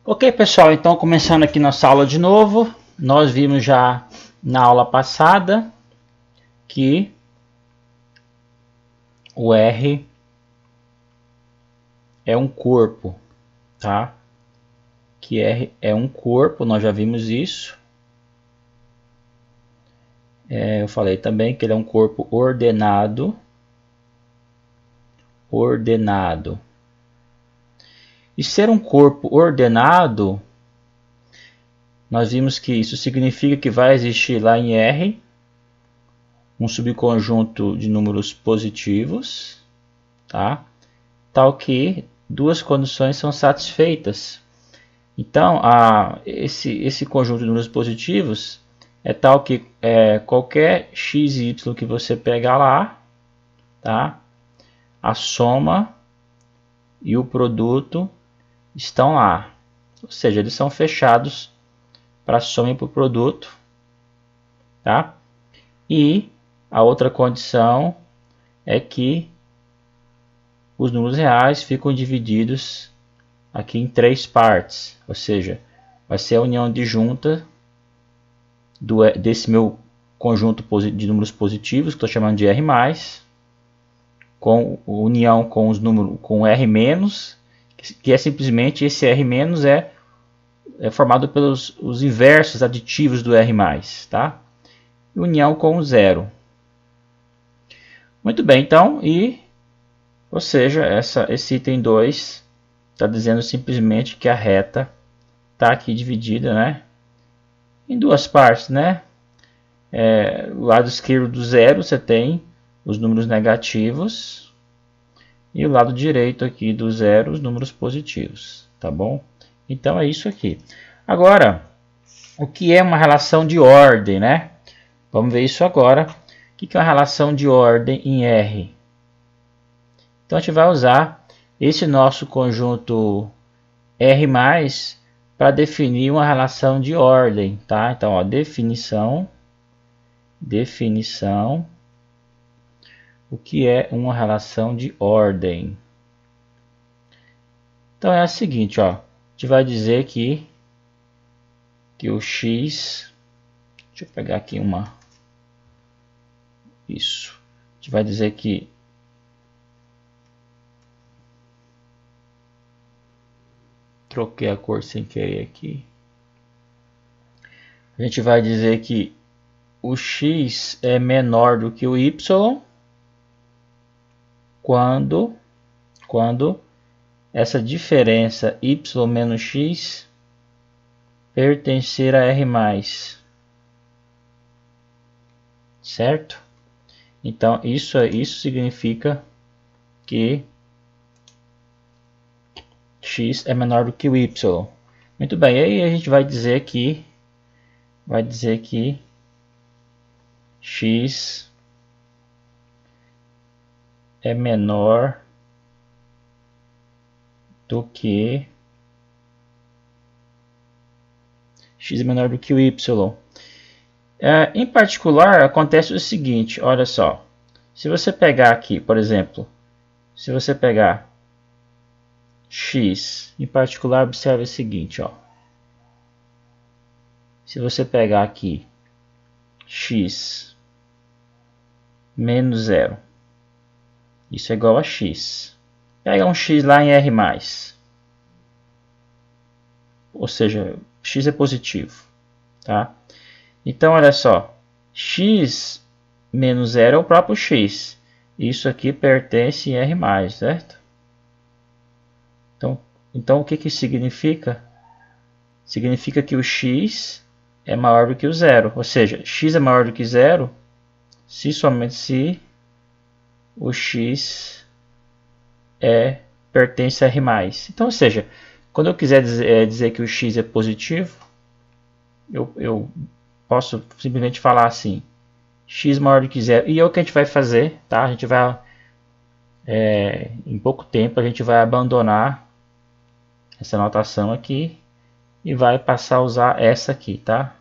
Ok, pessoal, então começando aqui nossa aula de novo, nós vimos já na aula passada que o R é um corpo, tá? Que R é um corpo, nós já vimos isso. Eu falei também que ele é um corpo ordenado. E ser um corpo ordenado, nós vimos que isso significa que vai existir lá em R um subconjunto de números positivos, tá? Tal que duas condições são satisfeitas. Então, esse conjunto de números positivos é tal que qualquer x e y que você pegar lá, tá? A soma e o produto estão lá. Ou seja, eles são fechados para a soma e para o produto. Tá? E a outra condição é que os números reais ficam divididos aqui em três partes. Ou seja, vai ser a união disjunta desse meu conjunto de números positivos, que estou chamando de R+, com união com os números com R-, que é simplesmente esse R- é formado pelos os inversos aditivos do R+, tá? E união com o zero. Muito bem, então, ou seja, esse item 2 está dizendo simplesmente que a reta está aqui dividida, né, em duas partes, né? O lado esquerdo do zero você tem os números negativos e o lado direito aqui do zero os números positivos, tá bom? Então é isso aqui. Agora, o que é uma relação de ordem, né? Vamos ver isso agora. O que é uma relação de ordem em R? Então a gente vai usar esse nosso conjunto R+, para definir uma relação de ordem, tá? Então, ó, definição, o que é uma relação de ordem? Então é a seguinte, ó, a gente vai dizer que o x, deixa eu pegar aqui isso, a gente vai dizer que troquei a cor sem querer aqui. A gente vai dizer que o x é menor do que o y quando essa diferença y menos x pertencer a R+. Certo? Então, isso significa que x é menor do que o y. Muito bem, aí a gente vai dizer que x é menor do que o y. Em particular, acontece o seguinte, olha só. Se você pegar aqui, por exemplo, se você pegar x, em particular, observe o seguinte, ó. Se você pegar aqui x menos 0, isso é igual a x. Pega um x lá em R+, ou seja, x é positivo, tá? Então, olha só, x menos 0 é o próprio x. Isso aqui pertence em R+, certo? Então o que significa? Significa que o x é maior do que o zero. Ou seja, x é maior do que zero se somente se o x pertence a R+. Então, ou seja, quando eu quiser dizer que o x é positivo, eu posso simplesmente falar assim, x maior do que zero. E é o que a gente vai fazer, tá? A gente vai, em pouco tempo, a gente vai abandonar essa notação aqui e vai passar a usar essa aqui, tá?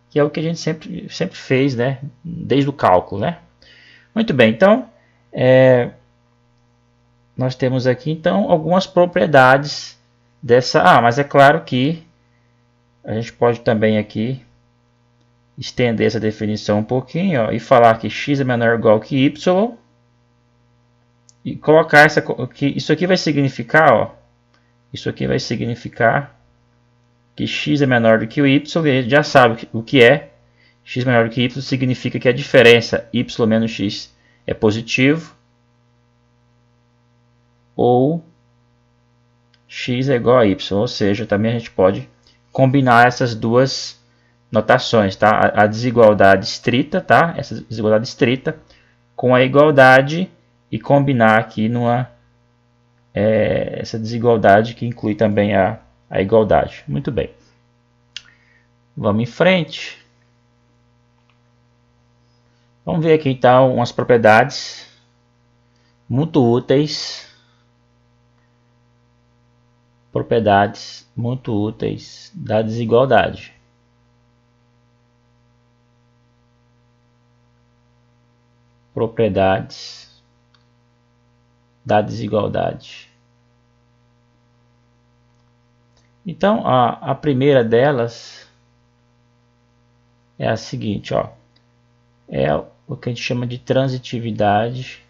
Que é o que a gente sempre fez, né? Desde o cálculo, né? Muito bem, então nós temos aqui então algumas propriedades mas é claro que a gente pode também aqui estender essa definição um pouquinho, ó, e falar que x é menor ou igual que y, e colocar que isso aqui vai significar, ó, isso aqui vai significar que x é menor do que o y, e a gente já sabe o que é. X menor do que y significa que a diferença y menos x é positivo, ou x é igual a y, ou seja, também a gente pode combinar essas duas notações, tá? A desigualdade estrita, tá? Essa desigualdade estrita com a igualdade e combinar aqui essa desigualdade que inclui também a igualdade. Muito bem. Vamos em frente. Vamos ver aqui então umas propriedades muito úteis. Propriedades muito úteis da desigualdade. Propriedades da desigualdade. Então, a primeira delas é a seguinte, ó, é o que a gente chama de transitividade.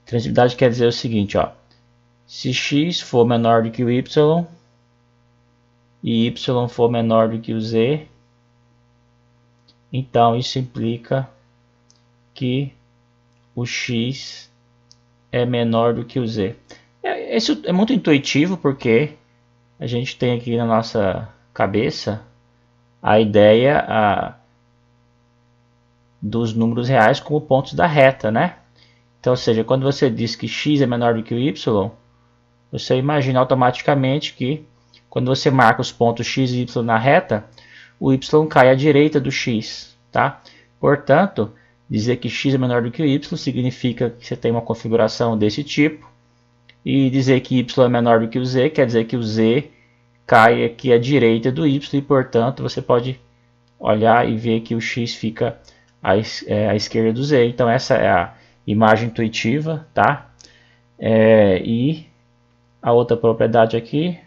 Transitividade quer dizer o seguinte, ó, se x for menor do que o y e y for menor do que o z, então isso implica que o x é menor do que o z. Isso é muito intuitivo porque a gente tem aqui na nossa cabeça a ideia dos números reais como pontos da reta, né? Então, ou seja, quando você diz que x é menor do que o y, você imagina automaticamente que quando você marca os pontos x e y na reta, o y cai à direita do x, tá? Portanto, dizer que x é menor do que o y significa que você tem uma configuração desse tipo. E dizer que y é menor do que o z quer dizer que o z cai aqui à direita do y e, portanto, você pode olhar e ver que o x fica à esquerda do z. Então, essa é a imagem intuitiva, tá? E a outra propriedade aqui,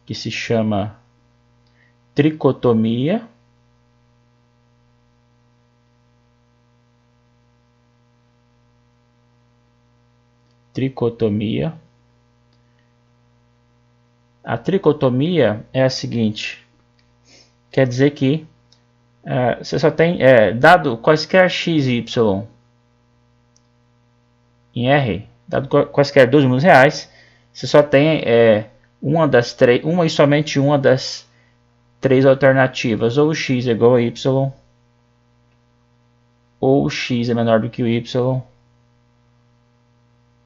que se chama tricotomia. Tricotomia. A tricotomia é a seguinte, quer dizer que você só tem, dado quaisquer x e y em R, dado quaisquer dois números reais, você só tem uma e somente uma das três alternativas, ou o x é igual a y, ou o x é menor do que o y,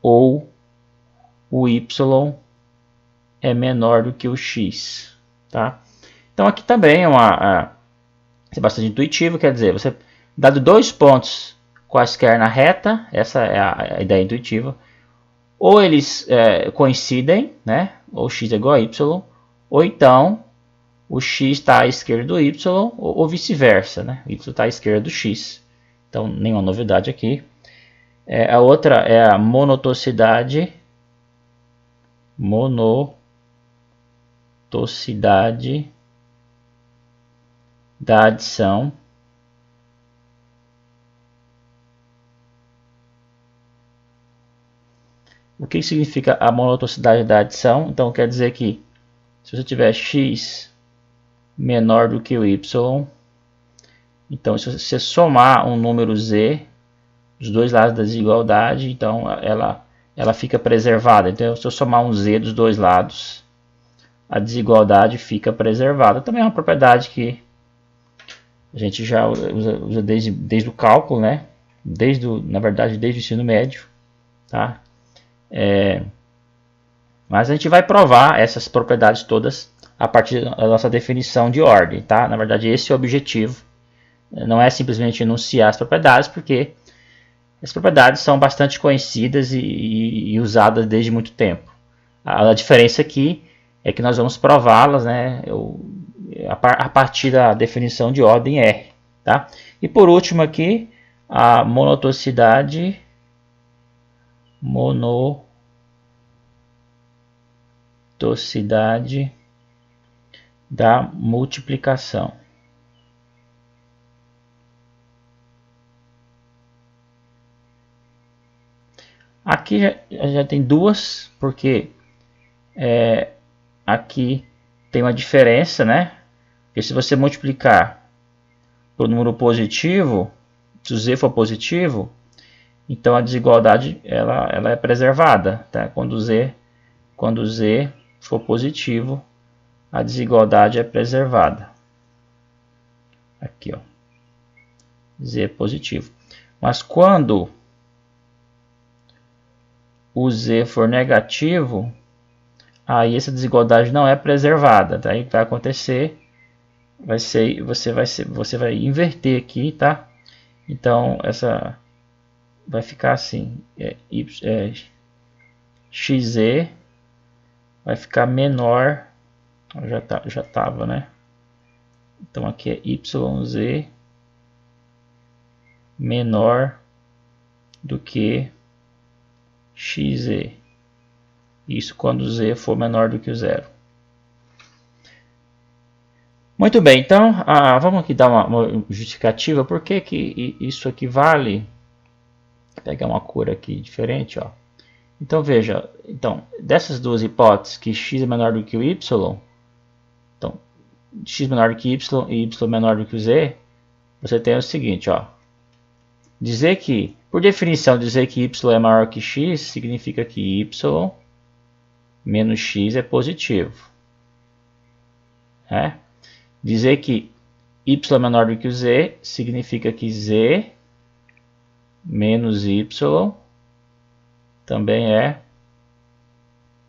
ou o y é menor do que o x, tá? Então aqui também é bastante intuitivo, quer dizer, você dado dois pontos quaisquer na reta, essa é a ideia intuitiva, ou eles coincidem, né? Ou x é igual a y, ou então o x está à esquerda do y, ou vice-versa, né? O y está à esquerda do x. Então, nenhuma novidade aqui. A outra é a monotocidade. Monotocidade da adição. O que significa a monotocidade da adição? Então, quer dizer que se você tiver x menor do que o y, então se você somar um número z, dos dois lados da desigualdade, então ela fica preservada. Então, se eu somar um z dos dois lados, a desigualdade fica preservada. Também é uma propriedade que a gente já usa desde o cálculo, né? Na verdade, desde o ensino médio, tá? Mas a gente vai provar essas propriedades todas a partir da nossa definição de ordem, tá? Na verdade, esse é o objetivo. Não é simplesmente enunciar as propriedades, porque as propriedades são bastante conhecidas e usadas desde muito tempo. A diferença aqui é que nós vamos prová-las, né, a partir da definição de ordem R. Tá? E por último aqui, a monotoxicidade da multiplicação. Aqui já tem duas, porque aqui tem uma diferença, né? Porque se você multiplicar por número positivo, se o z for positivo, então a desigualdade ela é preservada, tá? Quando o z for positivo, a desigualdade é preservada. Aqui, ó, z é positivo. Mas quando o z for negativo, aí essa desigualdade não é preservada, tá? Aí o que vai acontecer você vai inverter aqui, tá? Então essa vai ficar assim, xz vai ficar menor, já tava, né? Então aqui é yz menor do que xz. Isso quando z for menor do que o zero. Muito bem, então vamos aqui dar uma justificativa. Por que isso aqui vale? Vou pegar uma cor aqui diferente, ó. Então veja, dessas duas hipóteses que x é menor do que o y, então x menor do que y e y menor do que o z, você tem o seguinte, ó. Dizer que, por definição, dizer que y é maior que x significa que y menos x é positivo. Né? Dizer que y é menor do que o z significa que z menos y também é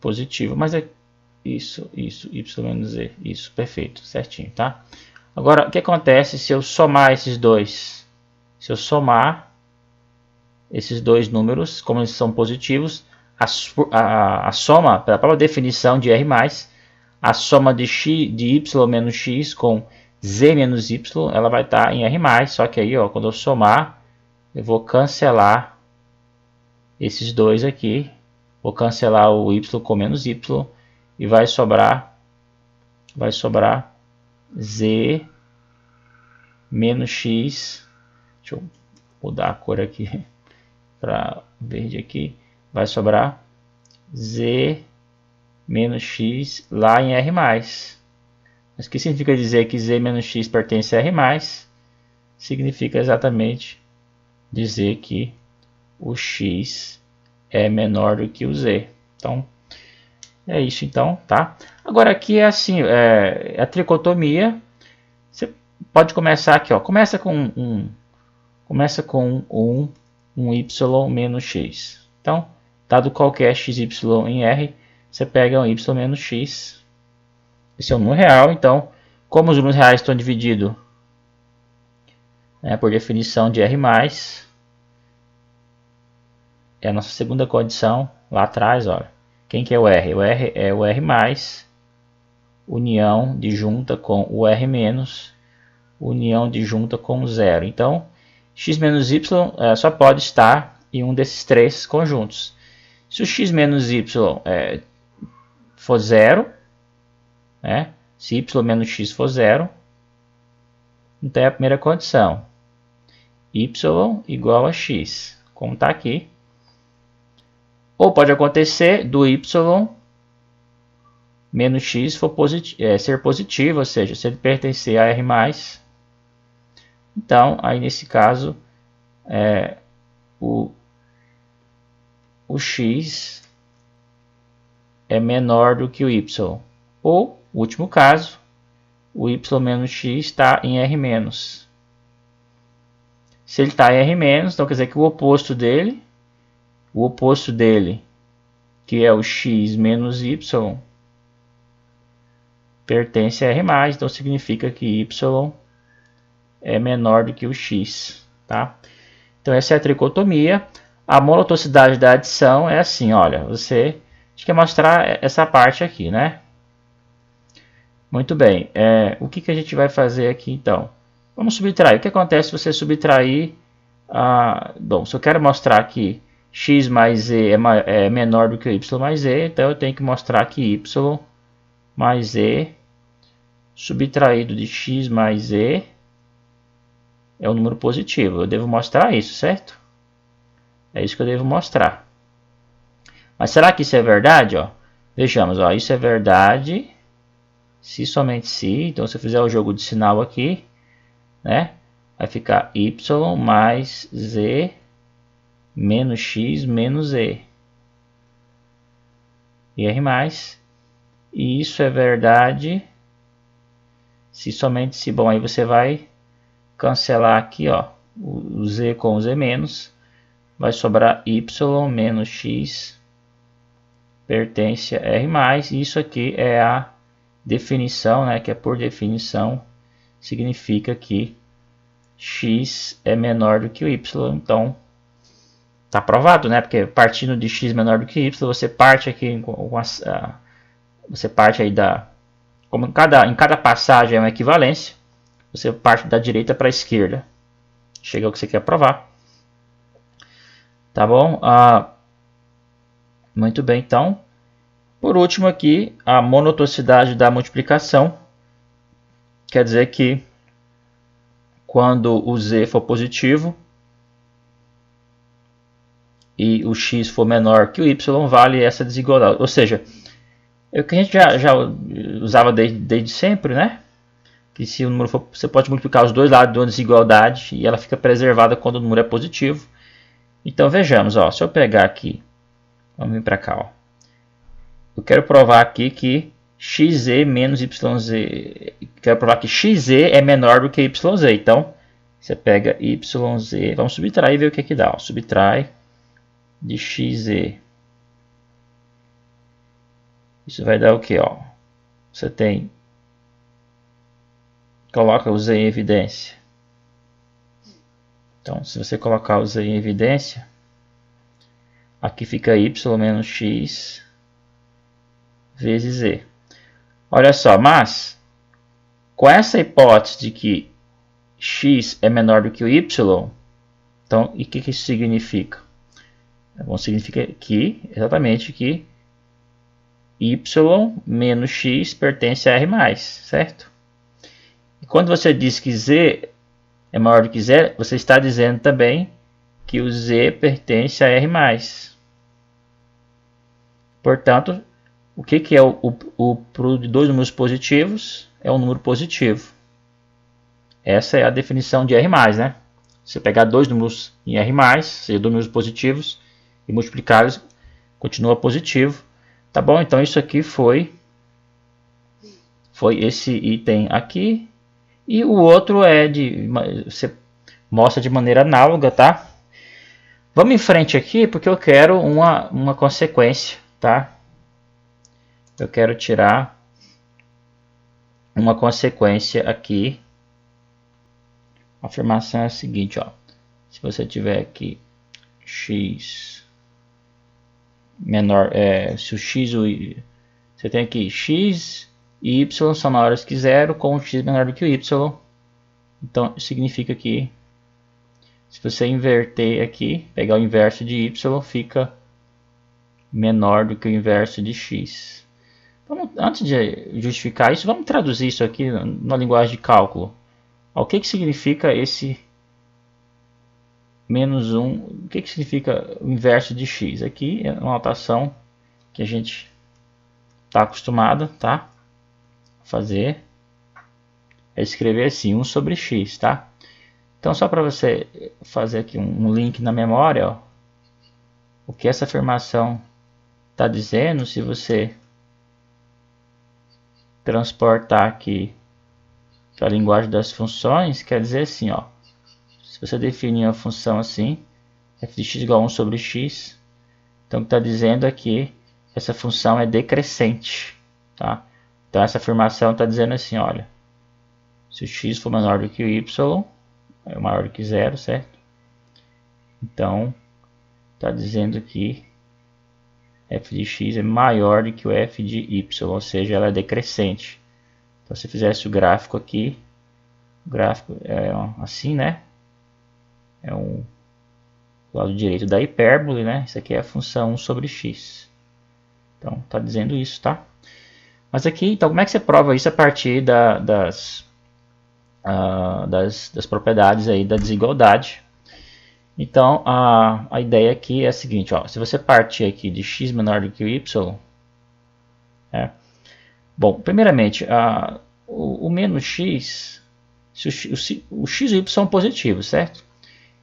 positivo. Mas é isso, y menos z. Isso, perfeito, certinho, tá? Agora, o que acontece se eu somar esses dois? Se eu somar esses dois números, como eles são positivos, a soma, pela própria definição de R+, a soma de y menos x com z menos y, ela vai estar em R+, só que aí, ó, quando eu somar, eu vou cancelar esses dois aqui, vou cancelar o y com menos y, e vai sobrar z menos x, deixa eu mudar a cor aqui para verde aqui, vai sobrar z menos x lá em R+. Mas o que significa dizer que z menos x pertence a R+, significa exatamente dizer que o x é menor do que o z. Então, é isso então, tá? Agora aqui é assim, a tricotomia, você pode começar aqui, ó, começa com um y menos x. Então, dado qualquer xy em R, você pega um y menos x. Esse é um número real, então, como os números reais estão divididos por definição de R+, é a nossa segunda condição lá atrás, olha. Quem que é o R? O R é o R+, união de junta com o R-, união de junta com o zero. Então, x menos y só pode estar em um desses três conjuntos. Se o x menos y for zero, né? Se y menos x for zero, então é a primeira condição. Y igual a x, como está aqui. Ou pode acontecer do y menos x for ser positivo, ou seja, se ele pertencer a R+, então, aí nesse caso, o x é menor do que o y. Ou, último caso, o y menos x está em R-. Se ele está em R-, então quer dizer que o oposto dele, que é o x menos y, pertence a R+, então significa que y é menor do que o x, tá? Então essa é a tricotomia. A monotoxicidade da adição é assim, olha, a gente quer mostrar essa parte aqui, né? Muito bem, o que a gente vai fazer aqui então? Vamos subtrair. O que acontece se você subtrair? Bom, se eu quero mostrar que x mais z é menor do que y mais z, então eu tenho que mostrar que y mais z subtraído de x mais z é um número positivo. Eu devo mostrar isso, certo? É isso que eu devo mostrar. Mas será que isso é verdade? Ó? Vejamos, ó, isso é verdade se somente se. Então, se eu fizer o jogo de sinal aqui, né, vai ficar y mais z menos x menos z. E r mais. E isso é verdade se somente se. Bom, aí você vai cancelar aqui, ó, o z com o z menos. Vai sobrar y menos x pertence a r mais. Isso aqui é a definição, né, que é por definição, significa que x é menor do que o y. Então, está provado, né, porque partindo de x menor do que y, você parte aqui você parte aí como em cada passagem é uma equivalência, você parte da direita para a esquerda. Chega ao que você quer provar. Tá bom? Muito bem, então. Por último aqui, a monotoxicidade da multiplicação. Quer dizer que quando o z for positivo e o x for menor que o y, vale essa desigualdade. Ou seja, é o que a gente já usava desde sempre, né? Que se o número for, você pode multiplicar os dois lados de uma desigualdade e ela fica preservada quando o número é positivo. Então vejamos, ó, se eu pegar aqui, vamos vir para cá, ó. Eu quero provar aqui que xz menos yz, quero provar que xz é menor do que yz. Então, você pega yz, vamos subtrair e ver o que dá. Ó. Subtrai de xz. Isso vai dar o que? Ó? Você tem, coloca o z em evidência. Então, se você colocar o z em evidência, aqui fica y menos x vezes z. Olha só, mas com essa hipótese de que x é menor do que o y, então, e o que isso significa? Bom, significa que, exatamente, que y menos x pertence a r+, certo? E quando você diz que z é maior do que zero, você está dizendo também que o z pertence a r+. Portanto, o que é o produto de dois números positivos? É um número positivo. Essa é a definição de R+, né? Você pegar dois números em R+, seja dois números positivos, e multiplicá-los, continua positivo. Tá bom? Então isso aqui foi esse item aqui. E o outro você mostra de maneira análoga, tá? Vamos em frente aqui, porque eu quero uma consequência, tá? Eu quero tirar uma consequência aqui. A afirmação é a seguinte, ó. Se você tiver aqui x menor, se o x você tem aqui x e y são maiores que zero com x menor do que o y. Então significa que se você inverter aqui, pegar o inverso de y, fica menor do que o inverso de x. Antes de justificar isso, vamos traduzir isso aqui na linguagem de cálculo. O que significa esse menos 1? O que significa o inverso de x? Aqui é uma notação que a gente está acostumado, tá? A fazer. É escrever assim, 1 sobre x, tá? Então, só para você fazer aqui um link na memória, ó, o que essa afirmação está dizendo, se você transportar aqui para a linguagem das funções, quer dizer assim, ó, se você definir a função assim, f de x igual a 1 sobre x, então o que está dizendo é que essa função é decrescente, tá? Então essa afirmação está dizendo assim, olha, se o x for menor do que o y, é maior do que zero, certo? Então está dizendo que f de x é maior do que o f de y, ou seja, ela é decrescente. Então se fizesse o gráfico aqui, O gráfico é assim, né? É o lado direito da hipérbole, né? Isso aqui é a função 1 sobre x. Então, está dizendo isso, tá? Mas aqui, então, como é que você prova isso a partir das propriedades aí da desigualdade? Então, a ideia aqui é a seguinte, ó, se você partir aqui de x menor do que o y, bom, primeiramente, o menos x, se o x e o y são positivos, certo?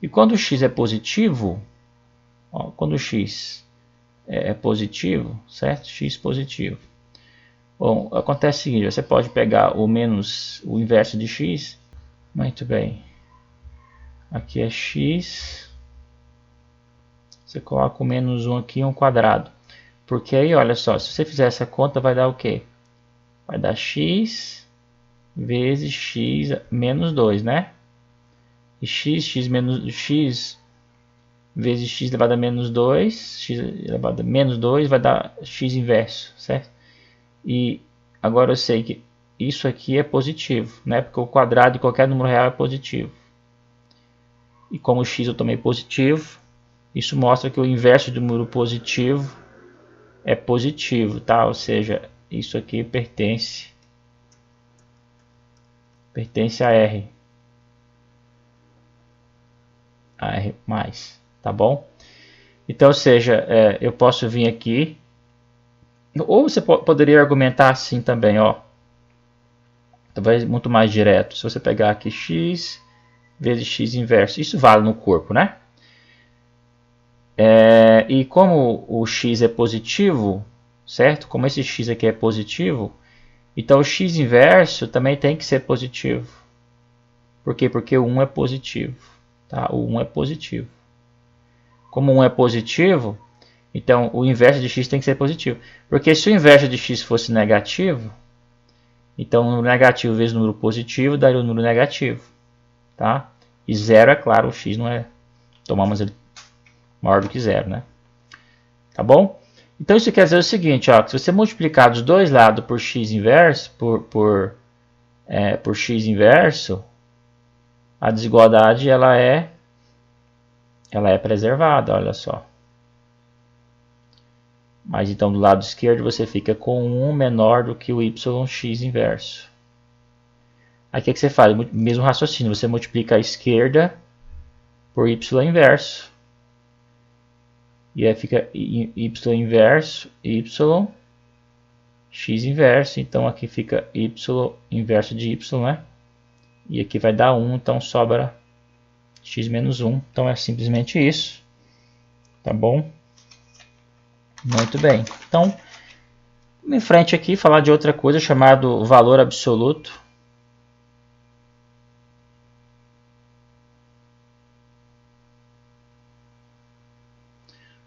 E quando o x é positivo, ó, quando o x é positivo, certo? X positivo. Bom, acontece o seguinte, você pode pegar o inverso de x, muito bem, aqui é x, você coloca o menos 1 aqui, 1 quadrado, porque aí, olha só, se você fizer essa conta, vai dar o quê? Vai dar x vezes x menos 2, né? E x vezes x elevado a menos 2, x elevado a menos 2 vai dar x inverso, certo? E agora eu sei que isso aqui é positivo, né? Porque o quadrado de qualquer número real é positivo. E como o x eu tomei positivo, isso mostra que o inverso do número positivo é positivo, tá? Ou seja, isso aqui pertence a R. A R+, tá bom? Então, ou seja, eu posso vir aqui, ou você poderia argumentar assim também, ó. Talvez muito mais direto. Se você pegar aqui x vezes x inverso, isso vale no corpo, né? E como o x é positivo, certo? Como esse x aqui é positivo, então o x inverso também tem que ser positivo. Por quê? Porque o 1 é positivo. Tá? O 1 é positivo. Como o 1 é positivo, então o inverso de x tem que ser positivo. Porque se o inverso de x fosse negativo, então o número negativo vezes o número positivo daria o número negativo. Tá? E 0, é claro, o x não é... Tomamos ele maior do que 0, né? Tá bom? Então isso quer dizer o seguinte, ó, que se você multiplicar dos dois lados por x inverso, por x inverso, a desigualdade ela é preservada, olha só. Mas então do lado esquerdo você fica com 1 menor do que o yx inverso. Aí o que você faz? Mesmo raciocínio, você multiplica a esquerda por y inverso. E aí fica y inverso, x inverso. Então aqui fica y inverso de y, né? E aqui vai dar 1, então sobra x menos 1. Então é simplesmente isso. Tá bom? Muito bem. Então, vamos em frente aqui falar de outra coisa chamado valor absoluto.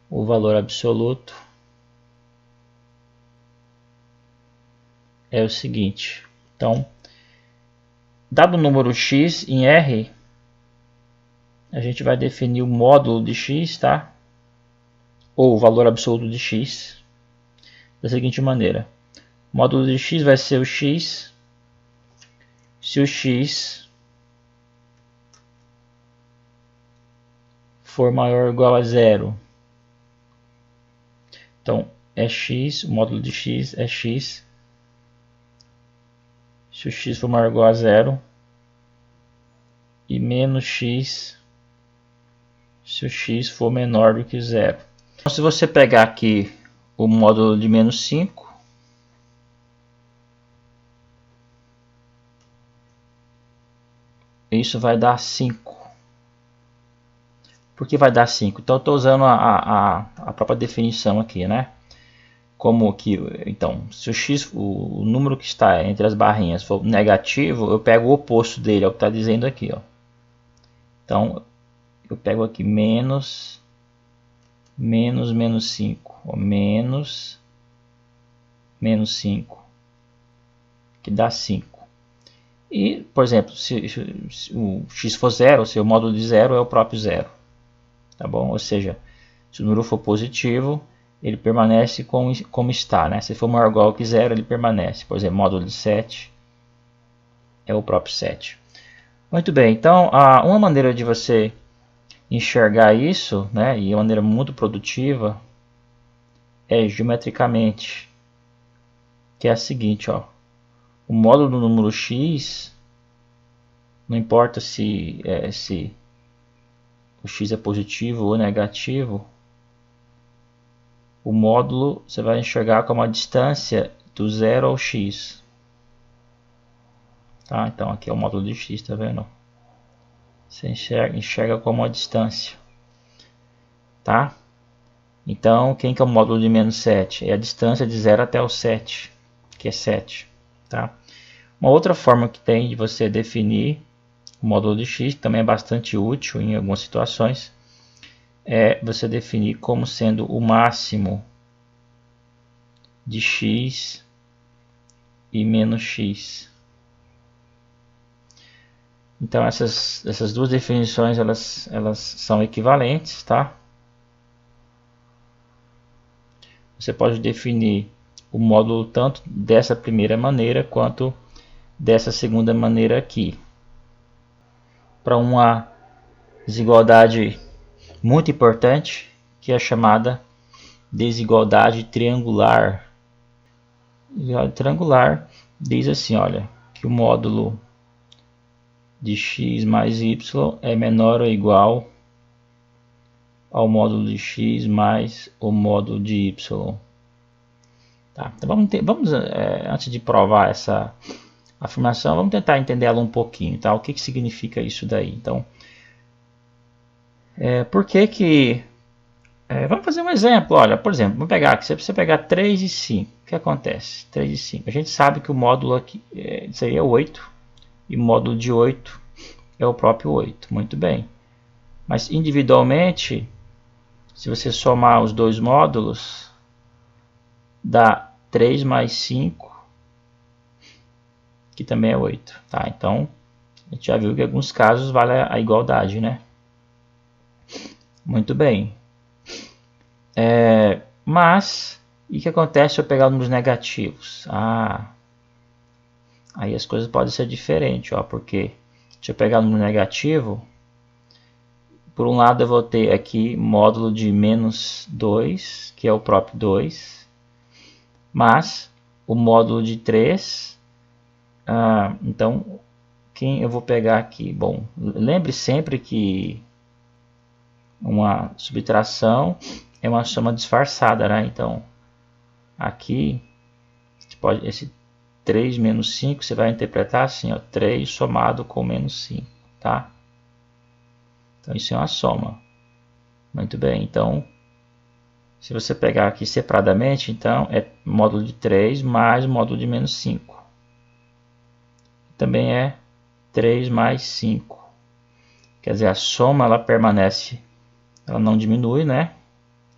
O valor absoluto é o seguinte. Então, dado o número x em R, a gente vai definir o módulo de x, tá? Ou o valor absoluto de x, da seguinte maneira. O módulo de x vai ser o x, se o x for maior ou igual a zero. Então, é x, o módulo de x é x, se o x for maior ou igual a zero, e menos x, se o x for menor do que zero. Então, se você pegar aqui o módulo de menos 5, isso vai dar 5. Por que vai dar 5? Então eu estou usando a própria definição aqui, né? Como que, então, se o x, o número que está entre as barrinhas for negativo, eu pego o oposto dele, é o que está dizendo aqui, ó. Então, eu pego aqui menos 5, ó, menos 5, que dá 5. E, por exemplo, se o x for zero, o seu módulo de zero é o próprio zero. Tá bom? Ou seja, se o número for positivo, ele permanece como está, né? Se for maior ou igual que zero, ele permanece. Por exemplo, módulo de 7 é o próprio 7. Muito bem, então uma maneira de você enxergar isso, né, e uma maneira muito produtiva, é geometricamente, que é a seguinte, ó, o módulo do número x, não importa se o x é positivo ou negativo, o módulo você vai enxergar como a distância do zero ao x. Tá? Então aqui é o módulo de x, tá vendo? Você enxerga como a distância. Tá? Então, quem que é o módulo de menos 7? É a distância de 0 até o 7, que é 7. Tá? Uma outra forma que tem de você definir o módulo de x, que também é bastante útil em algumas situações, é você definir como sendo o máximo de x e menos x. Então essas duas definições elas são equivalentes, tá? Você pode definir o módulo tanto dessa primeira maneira quanto dessa segunda maneira aqui. Para uma desigualdade muito importante, que é a chamada desigualdade triangular. Desigualdade triangular diz assim, olha, que o módulo de x mais y é menor ou igual ao módulo de x mais o módulo de y. Tá? Então vamos antes de provar essa afirmação, vamos tentar entender ela um pouquinho. Tá? O que significa isso daí? Então, por que vamos fazer um exemplo. Olha, por exemplo, vamos pegar aqui, se você pegar 3 e 5, o que acontece? 3 e 5. A gente sabe que o módulo aqui seria 8, e o módulo de 8 é o próprio 8. Muito bem. Mas individualmente, se você somar os dois módulos, dá 3 mais 5, que também é 8. Tá? Então, a gente já viu que em alguns casos vale a igualdade, né? Muito bem. Mas, e o que acontece se eu pegar números negativos? Aí as coisas podem ser diferentes, ó, porque se eu pegar o número negativo, por um lado eu vou ter aqui módulo de menos 2, que é o próprio 2, mas o módulo de 3, então quem eu vou pegar aqui? Bom, lembre sempre que uma subtração é uma soma disfarçada, né? Então aqui esse 3 menos 5 você vai interpretar assim, ó, 3 somado com menos 5, tá? Então isso é uma soma. Muito bem, então se você pegar aqui separadamente, então é módulo de 3 mais módulo de menos 5. Também é 3 mais 5. Quer dizer, a soma ela permanece, ela não diminui, né?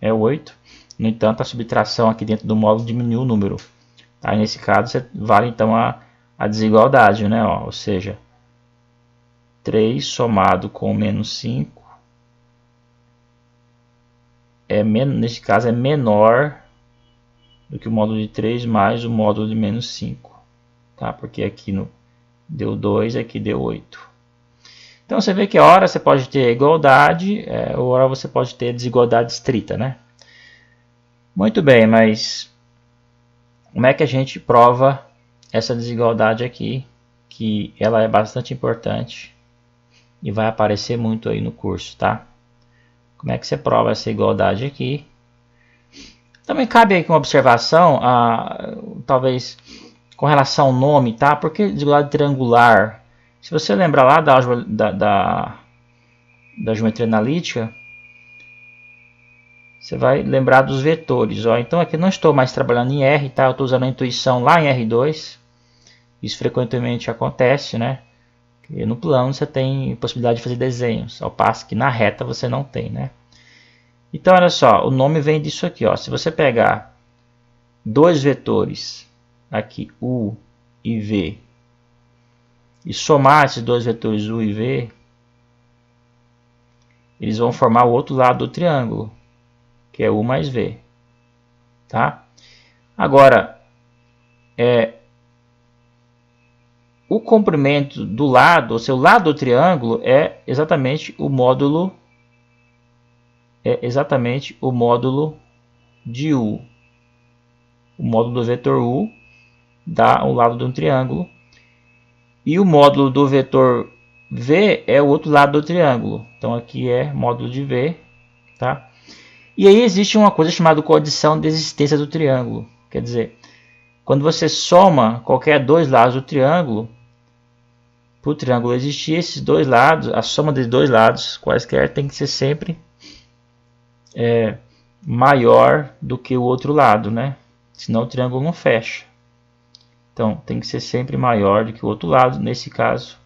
É 8. No entanto, a subtração aqui dentro do módulo diminuiu o número. Aí nesse caso, vale então a desigualdade, né? Ó, ou seja, 3 somado com menos 5 nesse caso é menor do que o módulo de 3 mais o módulo de menos 5. Tá? Porque aqui deu 2, aqui deu 8. Então você vê que a hora você pode ter igualdade, ou hora você pode ter desigualdade estrita, né? Muito bem, mas como é que a gente prova essa desigualdade aqui, que ela é bastante importante e vai aparecer muito aí no curso, tá? Como é que você prova essa igualdade aqui? Também cabe aqui uma observação, talvez com relação ao nome, tá? Porque desigualdade triangular, se você lembrar lá da álgebra da geometria analítica, você vai lembrar dos vetores. Ó. Então aqui não estou mais trabalhando em R, tá? Eu estou usando a intuição lá em R2. Isso frequentemente acontece, né? E no plano você tem possibilidade de fazer desenhos, ao passo que na reta você não tem, né? Então olha só, o nome vem disso aqui, ó. Se você pegar dois vetores, aqui U e V, e somar esses dois vetores U e V, eles vão formar o outro lado do triângulo, que é U mais V. Tá? Agora, o comprimento do lado, o seu lado do triângulo, é exatamente o módulo de U. O módulo do vetor U dá o lado de um triângulo. E o módulo do vetor V é o outro lado do triângulo. Então aqui é módulo de V, tá? E aí existe uma coisa chamada condição de existência do triângulo. Quer dizer, quando você soma qualquer dois lados do triângulo, para o triângulo existir, esses dois lados, a soma dos dois lados quaisquer tem que ser sempre maior do que o outro lado, né? Senão o triângulo não fecha. Então tem que ser sempre maior do que o outro lado, nesse caso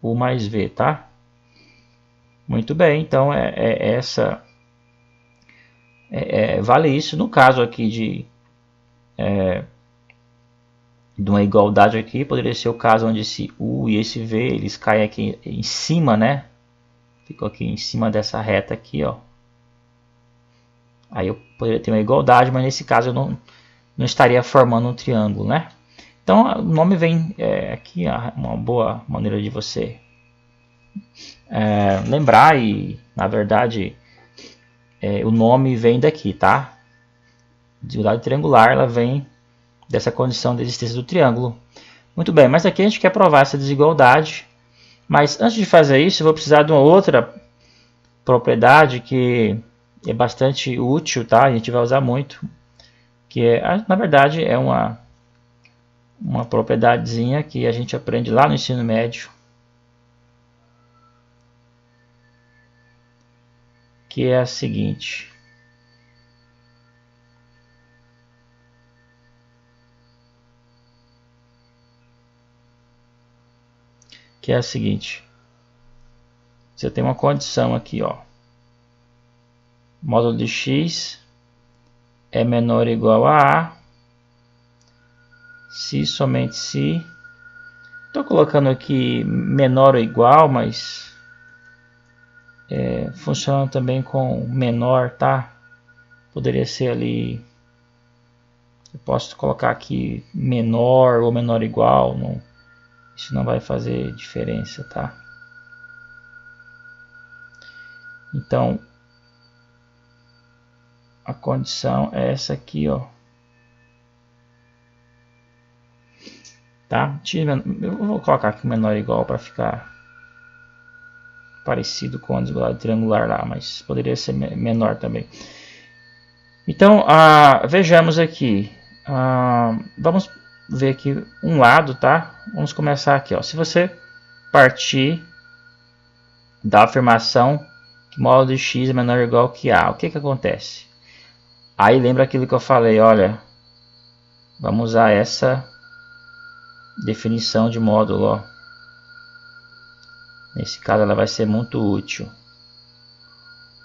U mais V, tá? Muito bem, então vale isso. No caso aqui de uma igualdade aqui, poderia ser o caso onde esse U e esse V, eles caem aqui em cima, né? Ficam aqui em cima dessa reta aqui, ó. Aí eu poderia ter uma igualdade, mas nesse caso eu não estaria formando um triângulo, né? Então o nome vem aqui, uma boa maneira de você lembrar, e na verdade o nome vem daqui, tá? Desigualdade triangular, ela vem dessa condição de existência do triângulo. Muito bem, mas aqui a gente quer provar essa desigualdade. Mas antes de fazer isso, eu vou precisar de uma outra propriedade que é bastante útil, tá? A gente vai usar muito, que na verdade é uma propriedadezinha que a gente aprende lá no ensino médio, que é a seguinte. Você tem uma condição aqui, ó. Módulo de x é menor ou igual a A, se somente se. Estou colocando aqui menor ou igual, mas funciona também com menor, tá? Poderia ser ali. Eu posso colocar aqui menor ou menor ou igual. Não, isso não vai fazer diferença, tá? Então, a condição é essa aqui, ó. Tá? Eu vou colocar aqui menor ou igual para ficar parecido com a desigualdade triangular lá, mas poderia ser menor também. Então, vejamos aqui. Vamos ver aqui um lado, tá? Vamos começar aqui, ó. Se você partir da afirmação que módulo de x é menor ou igual que A, o que acontece? Aí lembra aquilo que eu falei, olha, vamos usar essa definição de módulo, ó. Nesse caso ela vai ser muito útil.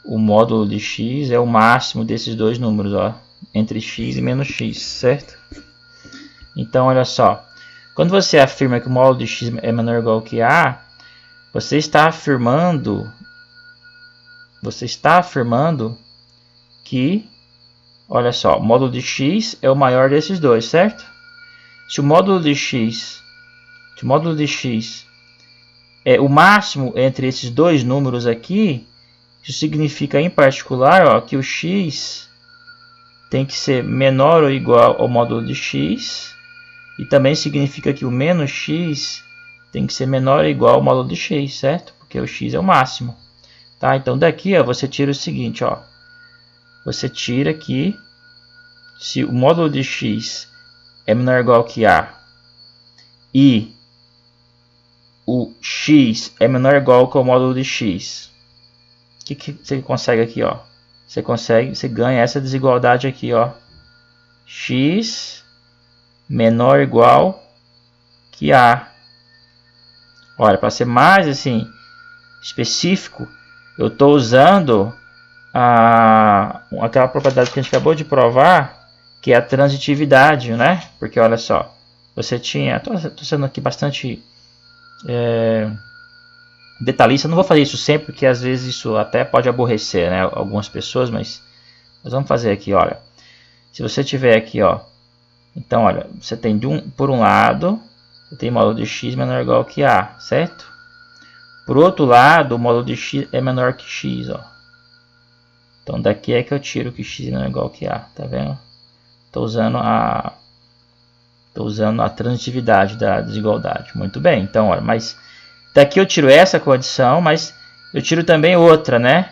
O módulo de x é o máximo desses dois números, ó, entre x e menos x, certo? Então olha só, quando você afirma que o módulo de x é menor ou igual que A, você está afirmando que, olha só, o módulo de x é o maior desses dois, certo? Se o módulo de x é o máximo entre esses dois números aqui, isso significa em particular, ó, que o x tem que ser menor ou igual ao módulo de x, e também significa que o menos x tem que ser menor ou igual ao módulo de x, certo? Porque o x é o máximo. Tá? Então daqui, ó, você tira o seguinte, ó. Você tira aqui, se o módulo de x é menor ou igual que A e o x é menor ou igual que o módulo de x, o que você consegue aqui, ó? Você ganha essa desigualdade aqui, ó. X menor ou igual que A. Olha, para ser mais assim específico, eu estou usando aquela propriedade que a gente acabou de provar, que é a transitividade, né? Porque olha só, você tinha, estou sendo aqui bastante detalhista, não vou fazer isso sempre, porque às vezes isso até pode aborrecer, né, algumas pessoas, mas nós vamos fazer aqui, olha. Se você tiver aqui, ó, então olha, você tem por um lado Você tem módulo de x menor ou igual que a, certo? Por outro lado, o módulo de x é menor que x, ó. Então daqui é que eu tiro que x é menor ou igual que a, tá vendo? Estou usando a transitividade da desigualdade. Muito bem, então, olha, mas daqui eu tiro essa condição, mas eu tiro também outra, né?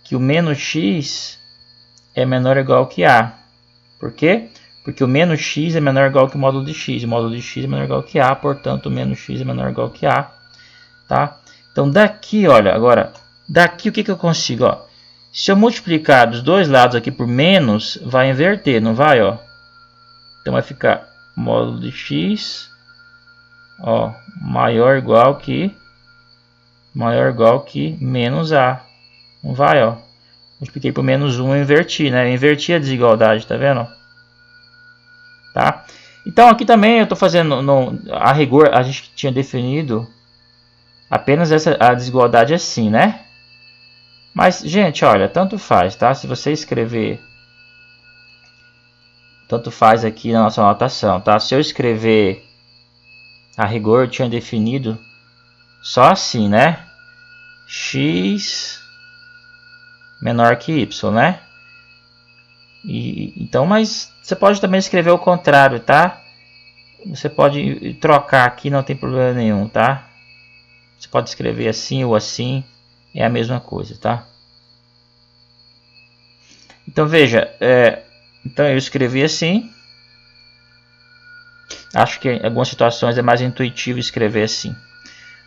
Que o menos x é menor ou igual que a. Por quê? Porque o menos x é menor ou igual que o módulo de x. O módulo de x é menor ou igual que a, portanto, o menos x é menor ou igual que a. Tá? Então, daqui, olha, agora, daqui o que eu consigo? Ó? Se eu multiplicar dos dois lados aqui por menos, vai inverter, não vai? Ó? Então, vai ficar módulo de x, ó, maior ou igual que menos a. Não vai, ó. Multipliquei por menos 1 e inverti, né? Eu inverti a desigualdade, tá vendo? Tá? Então, aqui também eu estou fazendo, a rigor, a gente tinha definido apenas a desigualdade assim, né? Mas, gente, olha, tanto faz, tá? Se você escrever, tanto faz aqui na nossa anotação, tá? Se eu escrever a rigor, eu tinha definido só assim, né? X menor que y, né? Então, mas você pode também escrever o contrário, tá? Você pode trocar aqui, não tem problema nenhum, tá? Você pode escrever assim ou assim, é a mesma coisa, tá? Então veja, então eu escrevi assim. Acho que em algumas situações é mais intuitivo escrever assim.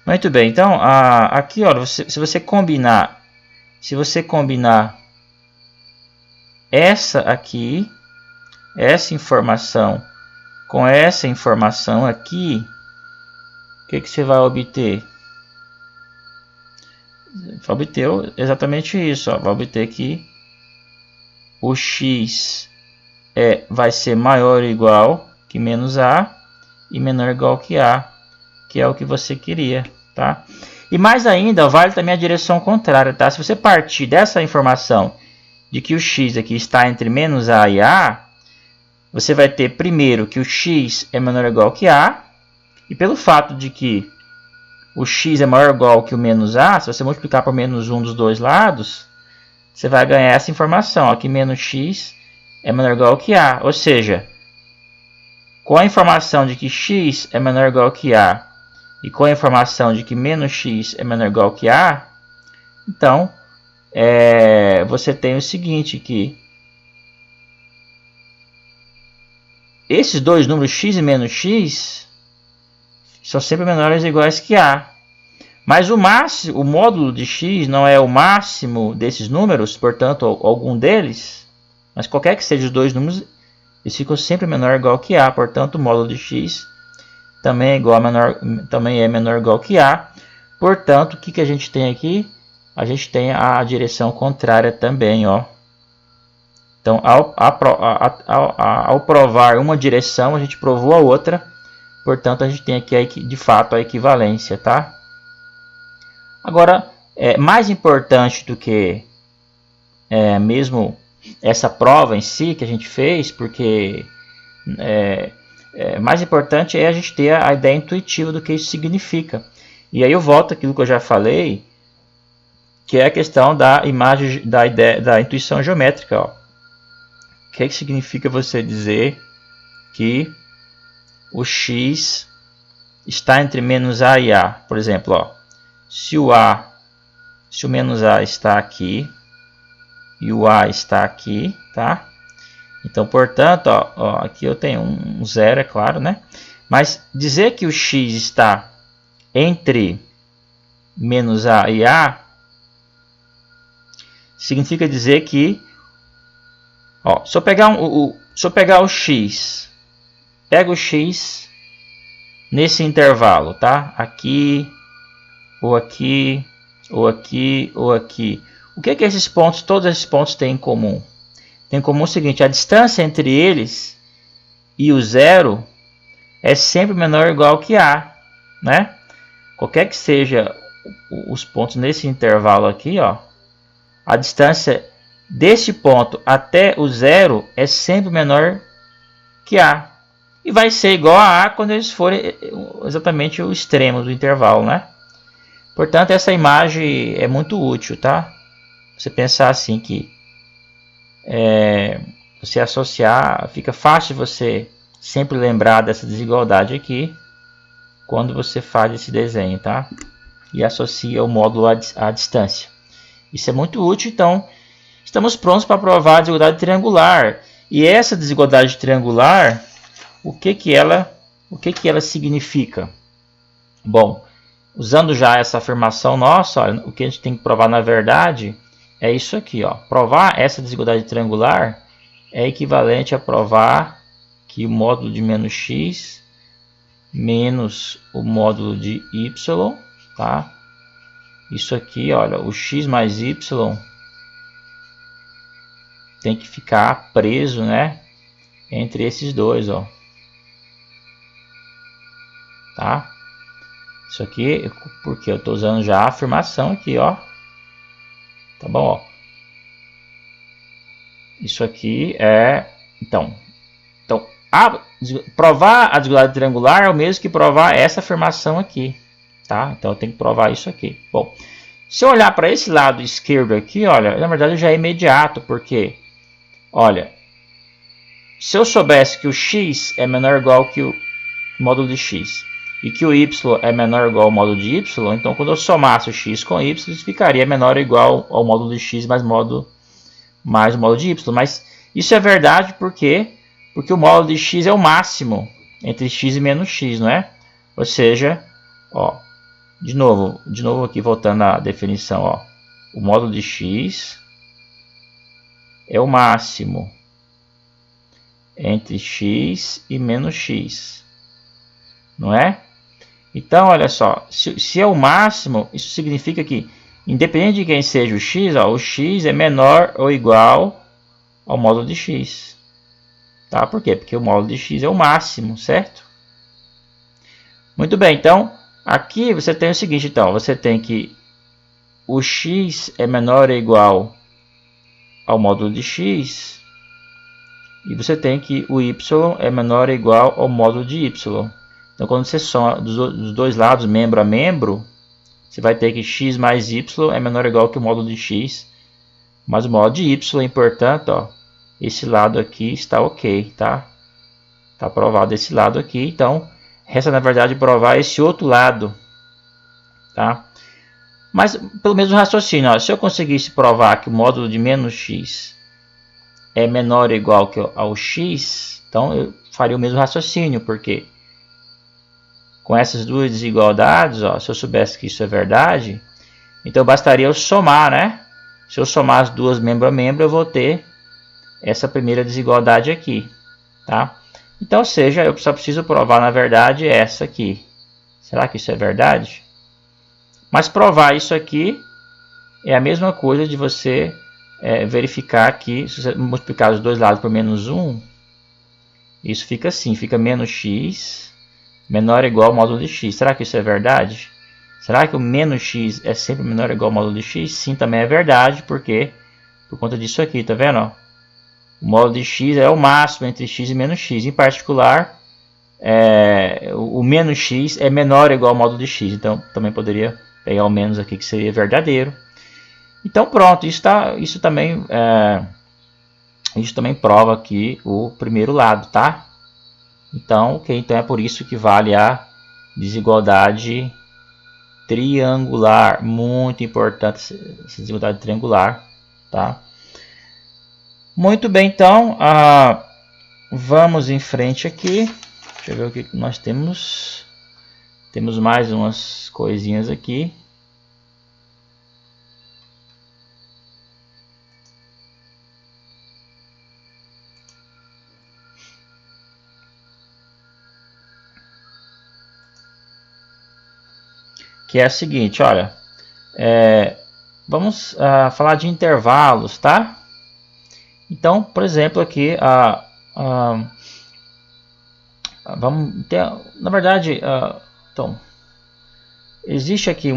Muito bem, então aqui, olha, se você combinar essa aqui, essa informação com essa informação aqui, o que você vai obter? Vai obter exatamente isso, ó. Vai obter que o x vai ser maior ou igual que menos a e menor ou igual que a, que é o que você queria, tá? E mais ainda, vale também a direção contrária, tá? Se você partir dessa informação de que o x aqui está entre menos a e a, você vai ter primeiro que o x é menor ou igual que a, e pelo fato de que o x é maior ou igual que o menos a, se você multiplicar por menos 1 dos dois lados, você vai ganhar essa informação, ó, que menos x é menor ou igual que a. Ou seja, com a informação de que x é menor ou igual que a e com a informação de que menos x é menor ou igual que a, então você tem o seguinte, que esses dois números x e menos x são sempre menores ou iguais que a. Mas o módulo de x não é o máximo desses números, portanto, algum deles, mas qualquer que seja os dois números, eles ficam sempre menor ou igual que a, portanto, o módulo de x também é menor ou igual que a. Portanto, o que a gente tem aqui? A gente tem a direção contrária também, ó. Então, ao provar uma direção, a gente provou a outra. Portanto, a gente tem aqui de fato a equivalência, tá? Agora, mais importante do que mesmo essa prova em si que a gente fez, porque mais importante é a gente ter a ideia intuitiva do que isso significa. E aí eu volto àquilo que eu já falei, que é a questão da imagem, da ideia, da intuição geométrica. Ó. O que significa você dizer que o x está entre menos a e a? Por exemplo, ó, se o menos a está aqui e o a está aqui, tá? Então, portanto, ó, aqui eu tenho um zero, é claro, né? Mas dizer que o x está entre menos a e a significa dizer que, ó, se eu pegar o x, pega o x nesse intervalo, tá? Aqui, ou aqui, ou aqui, ou aqui. O que esses pontos, todos esses pontos têm em comum? Tem em comum o seguinte, a distância entre eles e o zero é sempre menor ou igual que a, né? Qualquer que seja os pontos nesse intervalo aqui, ó, a distância desse ponto até o zero é sempre menor que a. e vai ser igual a quando eles forem exatamente o extremo do intervalo, né? Portanto, essa imagem é muito útil, tá? Você pensar assim que você associar, fica fácil você sempre lembrar dessa desigualdade aqui quando você faz esse desenho, tá? E associa o módulo à distância. Isso é muito útil, então estamos prontos para provar a desigualdade triangular. E essa desigualdade triangular, o que ela significa? Bom, usando já essa afirmação nossa, olha, o que a gente tem que provar na verdade é isso aqui, ó. Provar essa desigualdade triangular é equivalente a provar que o módulo de menos x menos o módulo de y, tá? Isso aqui, olha, o x mais y tem que ficar preso, né, entre esses dois, ó. Tá? Isso aqui, porque eu estou usando já a afirmação aqui, ó. Tá bom, ó. Isso aqui é... Então provar a desigualdade triangular é o mesmo que provar essa afirmação aqui. Tá? Então eu tenho que provar isso aqui. Bom, se eu olhar para esse lado esquerdo aqui, olha, na verdade já é imediato, porque, olha, se eu soubesse que o x é menor ou igual que o módulo de x e que o y é menor ou igual ao módulo de y, então quando eu somasse o x com y, isso ficaria menor ou igual ao módulo de x mais o módulo de y. Mas isso é verdade porque o módulo de x é o máximo entre x e menos x, não é? Ou seja, ó, de novo aqui voltando à definição, ó, o módulo de x é o máximo entre x e menos x, não é? Então, olha só, se é o máximo, isso significa que, independente de quem seja o x, ó, o x é menor ou igual ao módulo de x. Tá? Por quê? Porque o módulo de x é o máximo, certo? Muito bem, então, aqui você tem o seguinte, então, você tem que o x é menor ou igual ao módulo de x, e você tem que o y é menor ou igual ao módulo de y. Então, quando você soma dos dois lados, membro a membro, você vai ter que x mais y é menor ou igual que o módulo de x mais o módulo de y. Portanto, ó, esse lado aqui está ok, tá? Está provado esse lado aqui. Então, resta na verdade provar esse outro lado, tá? Mas pelo mesmo raciocínio, ó, se eu conseguisse provar que o módulo de menos x é menor ou igual que ao x, então eu faria o mesmo raciocínio, porque com essas duas desigualdades, ó, se eu soubesse que isso é verdade, então bastaria eu somar, né? Se eu somar as duas membro a membro, eu vou ter essa primeira desigualdade aqui, tá? Então, ou seja, eu só preciso provar, na verdade, essa aqui. Será que isso é verdade? Mas provar isso aqui é a mesma coisa de você verificar que, se você multiplicar os dois lados por menos 1, isso fica assim, fica menos x menor ou igual ao módulo de x. Será que isso é verdade? Será que o menos x é sempre menor ou igual ao módulo de x? Sim, também é verdade, porque por conta disso aqui, tá vendo? Ó? O módulo de x é o máximo entre x e menos x. Em particular, o menos x é menor ou igual ao módulo de x. Então, também poderia pegar o menos aqui, que seria verdadeiro. Então, pronto. Isso também prova aqui o primeiro lado, tá? Então, okay, então é por isso que vale a desigualdade triangular. Muito importante essa desigualdade triangular, tá? Muito bem, então, vamos em frente aqui. Deixa eu ver o que nós temos. Temos mais umas coisinhas aqui. Que é a seguinte, olha. Vamos falar de intervalos, tá? Então, por exemplo, aqui, vamos ter, na verdade, então, existe aqui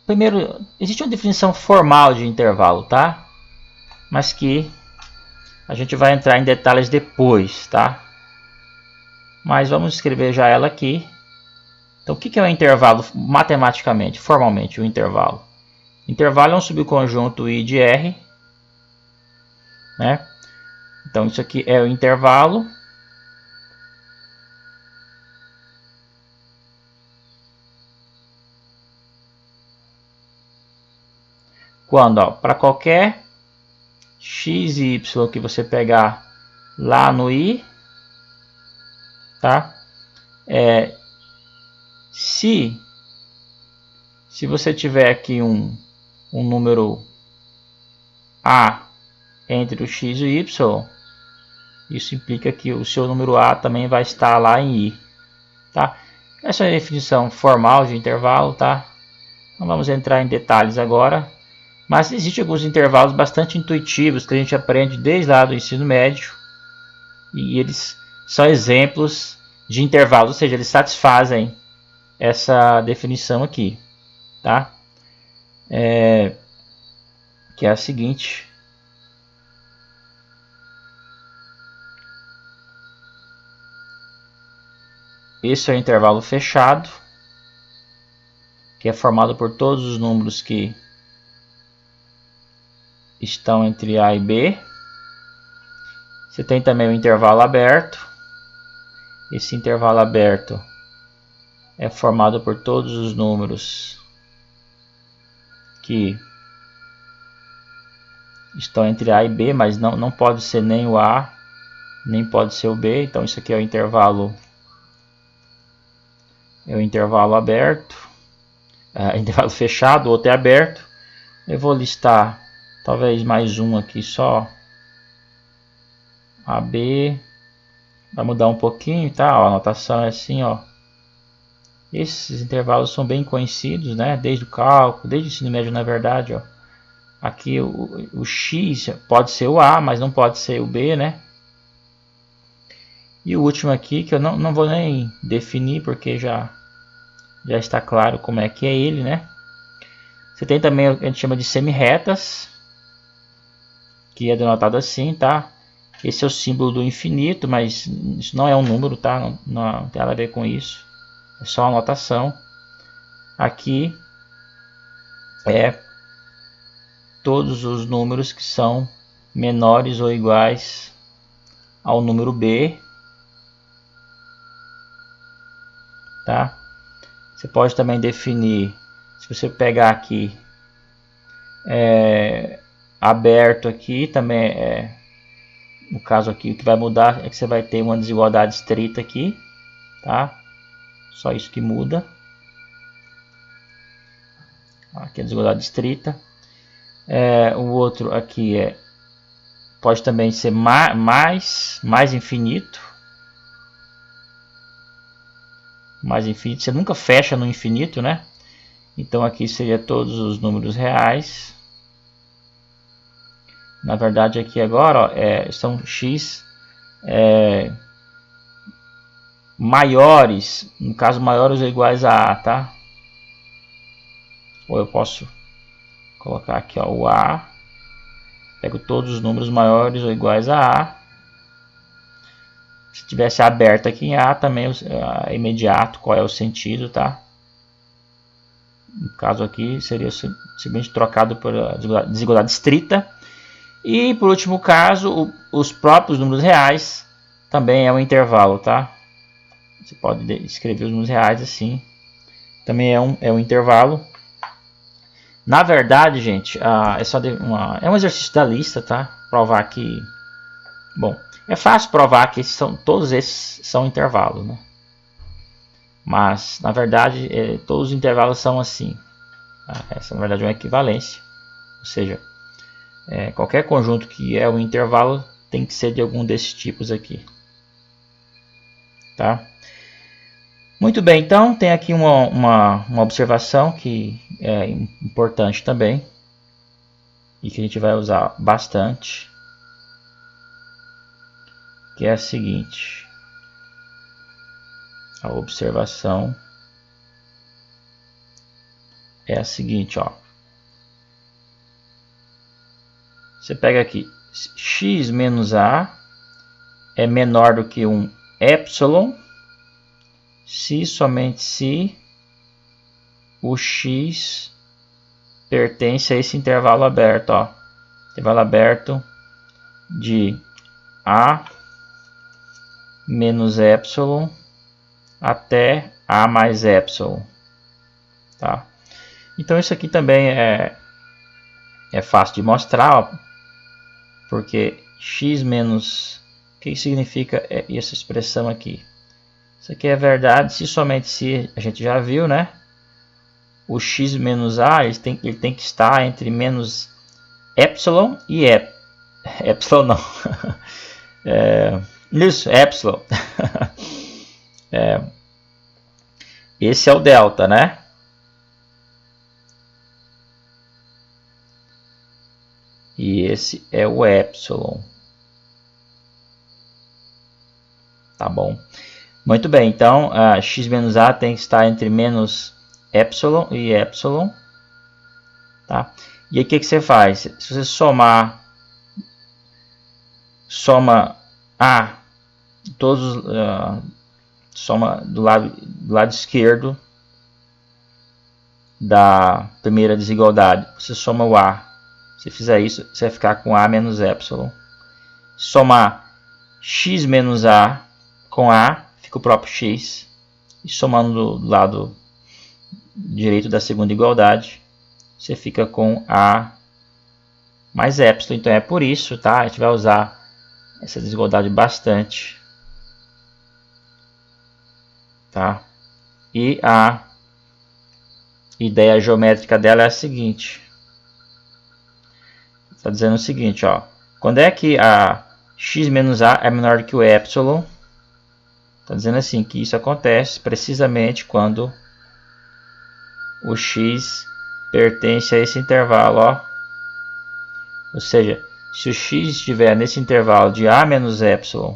primeiro, existe uma definição formal de intervalo, tá? Mas que a gente vai entrar em detalhes depois, tá? mas vamos escrever já ela aqui. Então, o que é o intervalo matematicamente, formalmente, o intervalo? Intervalo é um subconjunto I de R, né? Então, isso aqui é o intervalo. Quando, para qualquer x e y que você pegar lá no I, tá? Se você tiver aqui um número A entre o x e o y, isso implica que o seu número A também vai estar lá em I, tá? Essa é a definição formal de intervalo, tá? Não vamos entrar em detalhes agora, mas existem alguns intervalos bastante intuitivos que a gente aprende desde lá do ensino médio, e eles são exemplos de intervalos, ou seja, eles satisfazem essa definição aqui, tá? Que é a seguinte: esse é o intervalo fechado, que é formado por todos os números que estão entre A e B. Você tem também o intervalo aberto. Esse intervalo aberto é formado por todos os números que estão entre A e B, mas não pode ser nem o A, nem pode ser o B. Então isso aqui é o intervalo aberto, intervalo fechado, o outro é aberto. Eu vou listar talvez mais um aqui só. AB vai mudar um pouquinho, tá? Ó, a anotação é assim, ó. Esses intervalos são bem conhecidos, né? Desde o cálculo, desde o ensino médio, na verdade, ó. Aqui o X pode ser o A, mas não pode ser o B, né? E o último aqui, que eu não vou nem definir, porque já está claro como é que é ele, né? Você tem também o que a gente chama de semi-retas, que é denotado assim, tá? Esse é o símbolo do infinito, mas isso não é um número, tá? Não tem nada a ver com isso. É só uma anotação. Aqui é todos os números que são menores ou iguais ao número B, tá? Você pode também definir, se você pegar aqui aberto aqui, também no caso aqui, o que vai mudar é que você vai ter uma desigualdade estrita aqui, tá? Só isso que muda. Aqui é a desigualdade estrita. O outro aqui pode também ser mais infinito. Mais infinito, você nunca fecha no infinito, né? Então aqui seria todos os números reais. Na verdade aqui agora, ó, são x maiores, no caso maiores ou iguais a A, tá? Ou eu posso colocar aqui, ó, o A, pego todos os números maiores ou iguais a A. Se tivesse aberto aqui em A, também é imediato qual é o sentido, tá? No caso aqui seria simplesmente trocado por desigualdade estrita. E por último caso, os próprios números reais também é um intervalo, tá? Você pode escrever os números reais assim. Também é um intervalo. Na verdade, gente, é um exercício da lista, tá? Provar que... Bom, é fácil provar que todos esses são intervalos, né? Mas, na verdade, todos os intervalos são assim. Tá? Essa, na verdade, é uma equivalência. Ou seja, qualquer conjunto que é um intervalo tem que ser de algum desses tipos aqui. Tá? Muito bem, então tem aqui uma observação que é importante também e que a gente vai usar bastante, que é a seguinte: a observação é a seguinte, ó. Você pega aqui, x menos a é menor do que um epsilon, se somente se o x pertence a esse intervalo aberto, ó. Intervalo aberto de a menos epsilon até a mais epsilon, tá? Então isso aqui também é fácil de mostrar, ó, porque x menos... O que significa essa expressão aqui? Isso aqui é verdade se somente se, a gente já viu, né? O x menos a ele tem que estar entre menos epsilon e epsilon não. Isso, epsilon. Esse é o delta, né? E esse é o epsilon. Tá bom? Muito bem, então x menos a tem que estar entre menos epsilon e epsilon. Tá? E aí o que você faz? Se você soma a, todos, soma do lado esquerdo da primeira desigualdade, você soma o a. Se fizer isso, você vai ficar com a menos epsilon. Somar x menos a com a, fica o próprio x. E somando do lado direito da segunda igualdade, você fica com a mais epsilon. Então é por isso, tá? A gente vai usar essa desigualdade bastante. Tá? E a ideia geométrica dela é a seguinte. Está dizendo o seguinte, ó. Quando é que a x menos a é menor do que o epsilon? Está dizendo assim que isso acontece precisamente quando o x pertence a esse intervalo, ó. Ou seja, se o x estiver nesse intervalo de a menos epsilon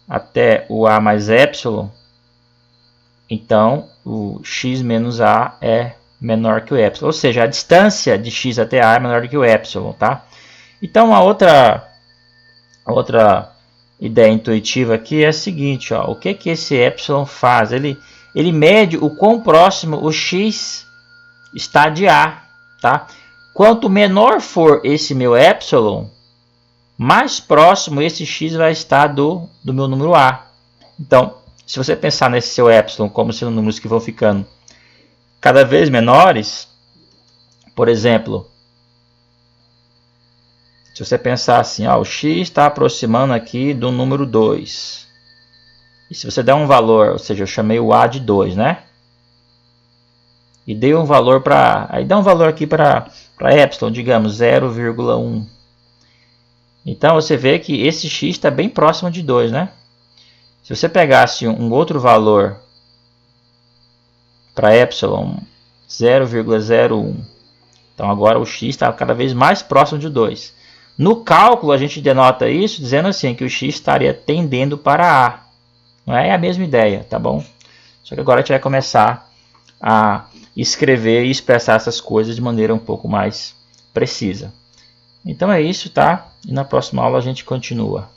até o a mais epsilon, então o x menos a é menor que o epsilon. Ou seja, a distância de x até a é menor do que o epsilon, tá? Então a outra ideia intuitiva aqui é a seguinte, ó, o que esse epsilon faz? Ele mede o quão próximo o x está de a, tá? Quanto menor for esse meu epsilon, mais próximo esse x vai estar do meu número a. Então, se você pensar nesse seu epsilon como sendo números que vão ficando cada vez menores, por exemplo, se você pensar assim, ó, o x está aproximando aqui do número 2. E se você der um valor, ou seja, eu chamei o a de 2, né? E dei um valor para... Aí dá um valor aqui para epsilon, digamos, 0,1. Então você vê que esse x está bem próximo de 2, né? Se você pegasse um outro valor para epsilon, 0,01. Então agora o x está cada vez mais próximo de 2. No cálculo a gente denota isso dizendo assim que o x estaria tendendo para a. Não é a mesma ideia, tá bom? Só que agora a gente vai começar a escrever e expressar essas coisas de maneira um pouco mais precisa. Então é isso, tá? E na próxima aula a gente continua.